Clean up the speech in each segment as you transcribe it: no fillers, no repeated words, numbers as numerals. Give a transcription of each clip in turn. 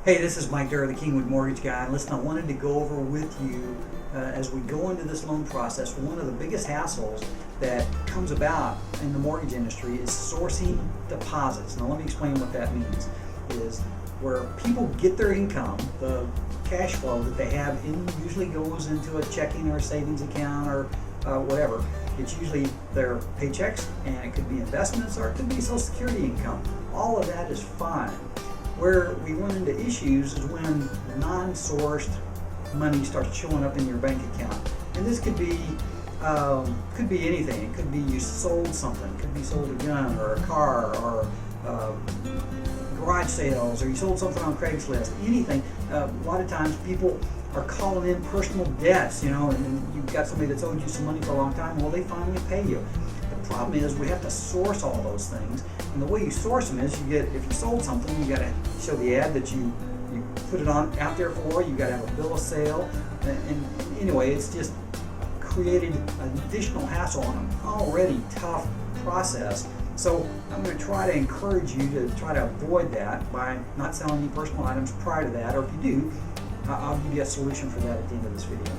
Hey, this is Mike Durr, the Kingwood mortgage guy. And listen, I wanted to go over with you as we go into this loan process. One of the biggest hassles that comes about in the mortgage industry is sourcing deposits. Now, let me explain what that means. Is where people get their income, the cash flow that they have usually goes into a checking or a savings account or whatever. It's usually their paychecks, and it could be investments or it could be Social Security income. All of that is fine. Where we run into issues is when non-sourced money starts showing up in your bank account, and this could be anything. It could be you sold something. It could be sold a gun or a car or garage sales, or you sold something on Craigslist. Anything. A lot of times people are calling in personal debts, and you've got somebody that's owed you some money for a long time. Well, they finally pay you. The problem is we have to source all those things, and the way you source them is if you sold something, you got to show the ad that you put it on out there for. You got to have a bill of sale, and anyway, it's just created an additional hassle on an already tough process. So I'm going to try to encourage you to try to avoid that by not selling any personal items prior to that, or if you do, I'll give you a solution for that at the end of this video.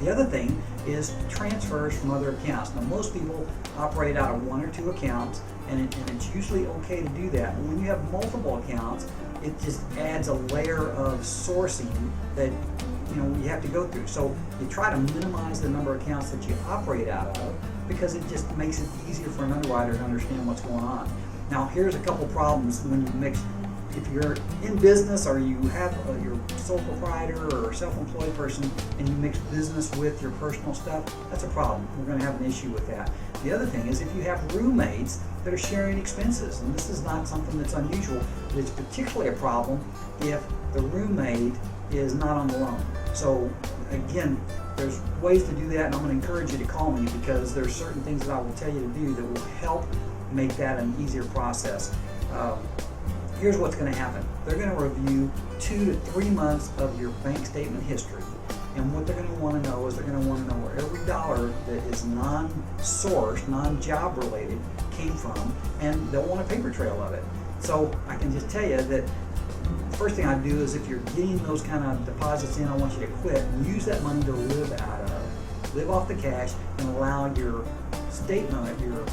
The other thing is transfers from other accounts. Now, most people operate out of one or two accounts, and it's usually okay to do that. But when you have multiple accounts, it just adds a layer of sourcing that you have to go through. So you try to minimize the number of accounts that you operate out of, because it just makes it easier for an underwriter to understand what's going on. Now, here's a couple problems when you mix. If you're in business, or you have your sole proprietor or self-employed person, and you mix business with your personal stuff, that's a problem. We're going to have an issue with that. The other thing is if you have roommates that are sharing expenses, and this is not something that's unusual, but it's particularly a problem if the roommate is not on the loan. So again, there's ways to do that, and I'm going to encourage you to call me, because there's certain things that I will tell you to do that will help make that an easier process. Here's what's going to happen. They're going to review 2 to 3 months of your bank statement history. And what they're going to want to know is they're going to want to know where every dollar that is non-sourced, non-job related came from, and they'll want a paper trail of it. So I can just tell you that the first thing I do is, if you're getting those kind of deposits in, I want you to quit and use that money to live out of. Live off the cash and allow your statement, your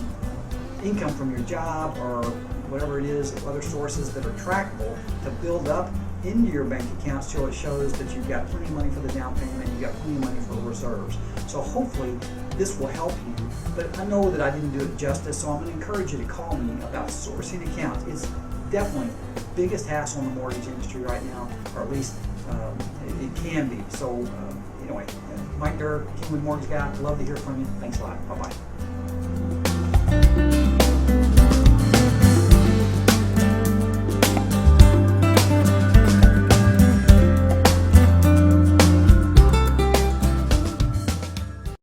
income from your job or whatever it is, other sources that are trackable, to build up into your bank account, so it shows that you've got plenty of money for the down payment, you've got plenty of money for reserves. So hopefully this will help you, but I know that I didn't do it justice, so I'm going to encourage you to call me about sourcing accounts. It's definitely the biggest hassle in the mortgage industry right now, or at least it can be. So anyway, Mike Durr, Kingwood mortgage guy, love to hear from you. Thanks a lot. Bye-bye.